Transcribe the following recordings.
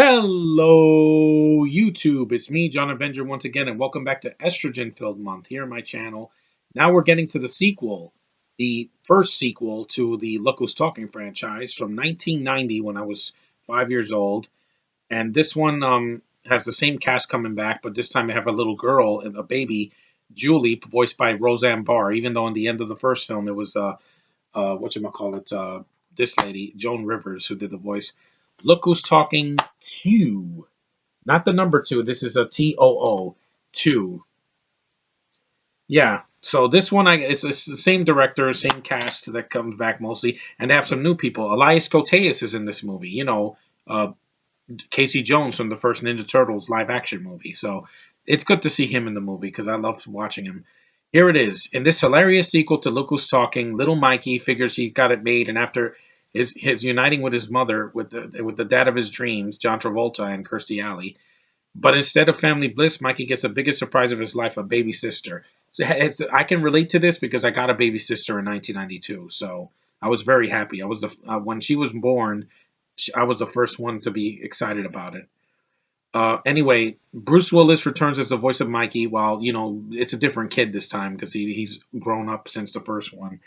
Hello, YouTube. It's me, John Avenger, once again, and welcome back to Estrogen Filled Month here on my channel. Now we're getting to the sequel, the first sequel to the Look Who's Talking franchise from 1990 when I was 5 years old. And this one has the same cast coming back, but this time they have a little girl and a baby, Julie, voiced by Roseanne Barr, even though in the end of the first film it was whatchamacallit, this lady, Joan Rivers, who did the voice. Look Who's Talking 2. Not the number 2. This is a TOO 2. Yeah. So this one, it's the same director, same cast that comes back mostly, and they have some new people. Elias Koteas is in this movie. Uh, Casey Jones from the first Ninja Turtles live action movie. So it's good to see him in the movie because I love watching him. Here it is. In this hilarious sequel to Look Who's Talking, little Mikey figures he got it made, and after his uniting with his mother, with the dad of his dreams, John Travolta and Kirstie Alley. But instead of family bliss, Mikey gets the biggest surprise of his life, a baby sister. So I can relate to this because I got a baby sister in 1992. So I was very happy. I was when she was born, I was the first one to be excited about it. Anyway, Bruce Willis returns as the voice of Mikey, while it's a different kid this time because he's grown up since the first one.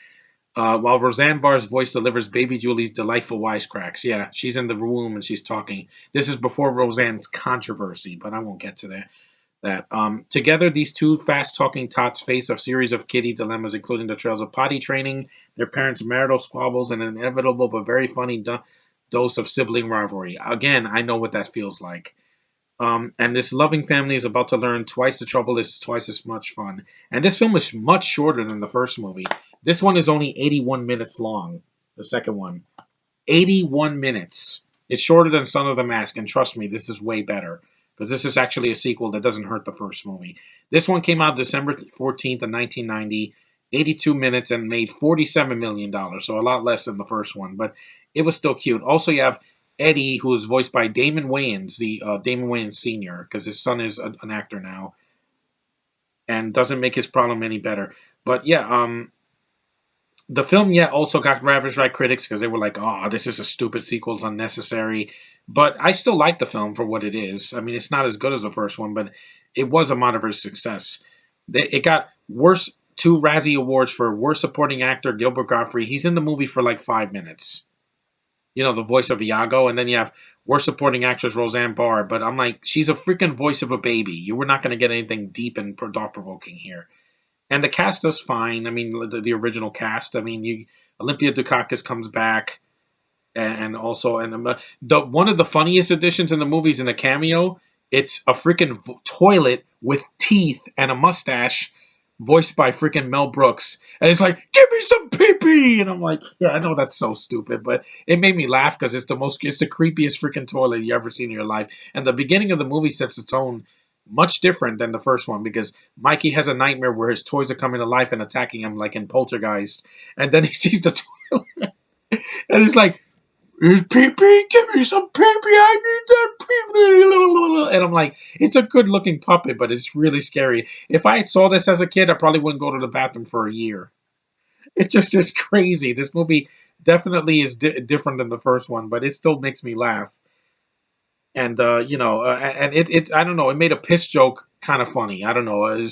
While Roseanne Barr's voice delivers baby Julie's delightful wisecracks. Yeah, she's in the room and she's talking. This is before Roseanne's controversy, but I won't get to that. Together, these two fast-talking tots face a series of kiddie dilemmas, including the trails of potty training, their parents' marital squabbles, and an inevitable but very funny dose of sibling rivalry. Again, I know what that feels like. And this loving family is about to learn twice the trouble is twice as much fun. And this film is much shorter than the first movie. This one is only 81 minutes long. The second one, 81 minutes. It's shorter than Son of the Mask, and trust me, this is way better because this is actually a sequel that doesn't hurt the first movie. This one came out December 14th of 1990, 82 minutes, and made $47 million, so a lot less than the first one, but it was still cute. Also, you have Eddie, who is voiced by Damon Wayans, the Damon Wayans Sr., because his son is an actor now, and doesn't make his problem any better. But yeah, the film, yeah, also got ravaged by critics because they were like, "Oh, this is a stupid sequel, it's unnecessary." But I still like the film for what it is. I mean, it's not as good as the first one, but it was a moderate success. It got worse two Razzie Awards for worst supporting actor Gilbert Gottfried. He's in the movie for like 5 minutes. The voice of Iago, and then you have worst supporting actress Roseanne Barr. But I'm like, she's a freaking voice of a baby. You were not going to get anything deep and thought provoking here. And the cast does fine. I mean, the original cast. I mean, Olympia Dukakis comes back, and also the one of the funniest additions in the movies in a cameo. It's a freaking toilet with teeth and a mustache, voiced by freaking Mel Brooks, and it's like, "Give me some pee pee," and I'm like, "Yeah, I know that's so stupid, but it made me laugh because it's the creepiest freaking toilet you ever seen in your life." And the beginning of the movie sets its own much different than the first one because Mikey has a nightmare where his toys are coming to life and attacking him like in Poltergeist, and then he sees the toilet, and it's like, "Here's pee pee, give me some pee pee, I need that pee pee." And I'm like, it's a good looking puppet, but it's really scary. If I saw this as a kid, I probably wouldn't go to the bathroom for a year. It's just crazy. This movie definitely is different than the first one, but it still makes me laugh. And and it I don't know, it made a piss joke kind of funny. I don't know,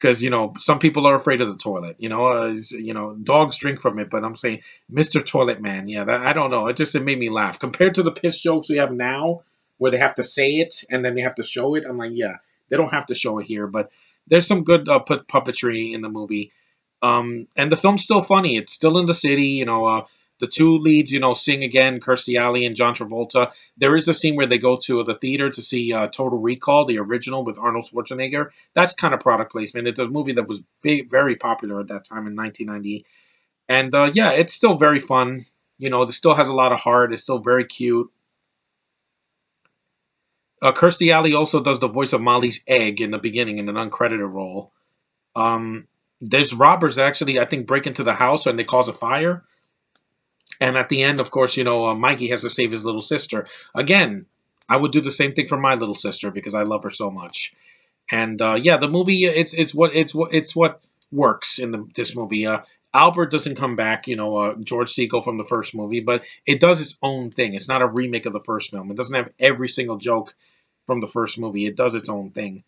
because some people are afraid of the toilet. Dogs drink from it, but I'm saying Mr. Toilet Man. Yeah, I don't know. It made me laugh compared to the piss jokes we have now, where they have to say it and then they have to show it. I'm like, yeah, they don't have to show it here, but there's some good puppetry in the movie. And the film's still funny. It's still in the city. The two leads, sing again, Kirstie Alley and John Travolta. There is a scene where they go to the theater to see Total Recall, the original with Arnold Schwarzenegger. That's kind of product placement. It's a movie that was big, very popular at that time in 1990. And yeah, it's still very fun. It still has a lot of heart. It's still very cute. Kirstie Alley also does the voice of Molly's egg in the beginning in an uncredited role. There's robbers that actually, I think, break into the house and they cause a fire. And at the end, of course, Mikey has to save his little sister. Again, I would do the same thing for my little sister because I love her so much. And yeah, the movie it's what works in this movie. Albert doesn't come back, George Segal from the first movie, but it does its own thing. It's not a remake of the first film. It doesn't have every single joke from the first movie. It does its own thing.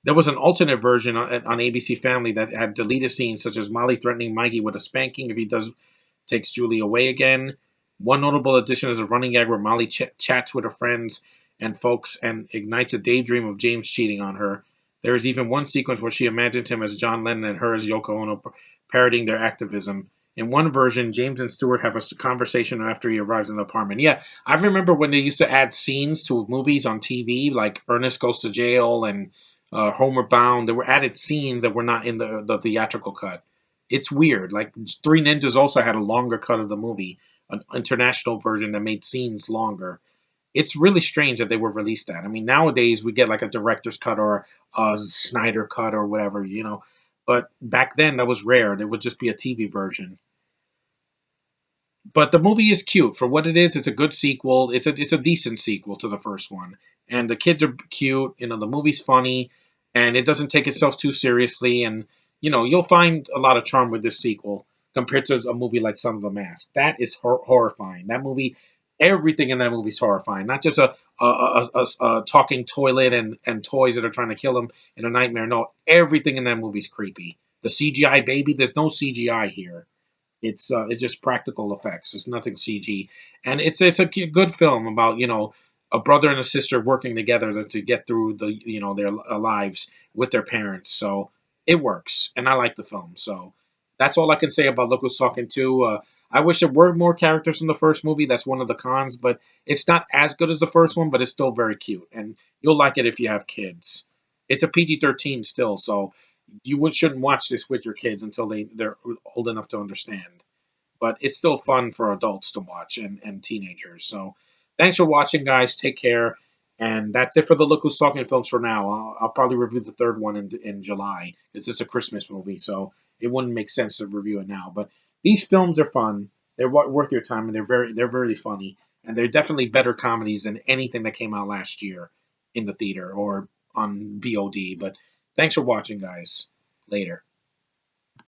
There was an alternate version on ABC Family that had deleted scenes such as Molly threatening Mikey with a spanking if he does takes Julie away again. One notable addition is a running gag where Molly chats with her friends and folks and ignites a daydream of James cheating on her. There is even one sequence where she imagines him as John Lennon and her as Yoko Ono, parodying their activism. In one version, James and Stewart have a conversation after he arrives in the apartment. Yeah, I remember when they used to add scenes to movies on TV, like Ernest Goes to Jail and Homeward Bound. There were added scenes that were not in the theatrical cut. It's weird. Like Three Ninjas also had a longer cut of the movie, an international version that made scenes longer. It's really strange that they were released that. I mean, nowadays we get like a director's cut or a Snyder cut or whatever. But back then that was rare. There would just be a TV version. But the movie is cute for what it is. It's a good sequel. It's a decent sequel to the first one, and the kids are cute. The movie's funny, and it doesn't take itself too seriously. And you'll find a lot of charm with this sequel compared to a movie like Son of the Mask. That is horrifying. That movie, everything in that movie is horrifying. Not just a talking toilet and toys that are trying to kill him in a nightmare. No, everything in that movie is creepy. The CGI baby, there's no CGI here. It's just practical effects. It's nothing CG, and it's a good film about a brother and a sister working together to get through their lives with their parents. So it works, and I like the film. So that's all I can say about Look Who's Talking To. I wish there were more characters in the first movie. That's one of the cons, but it's not as good as the first one. But it's still very cute, and you'll like it if you have kids. It's a PG-13 still, so shouldn't watch this with your kids until they're old enough to understand. But it's still fun for adults to watch and teenagers. So thanks for watching, guys. Take care. And that's it for the Look Who's Talking films for now. I'll probably review the third one in July. It's a Christmas movie, so it wouldn't make sense to review it now. But these films are fun. They're worth your time, and they're very funny. And they're definitely better comedies than anything that came out last year in the theater or on VOD. But thanks for watching, guys. Later.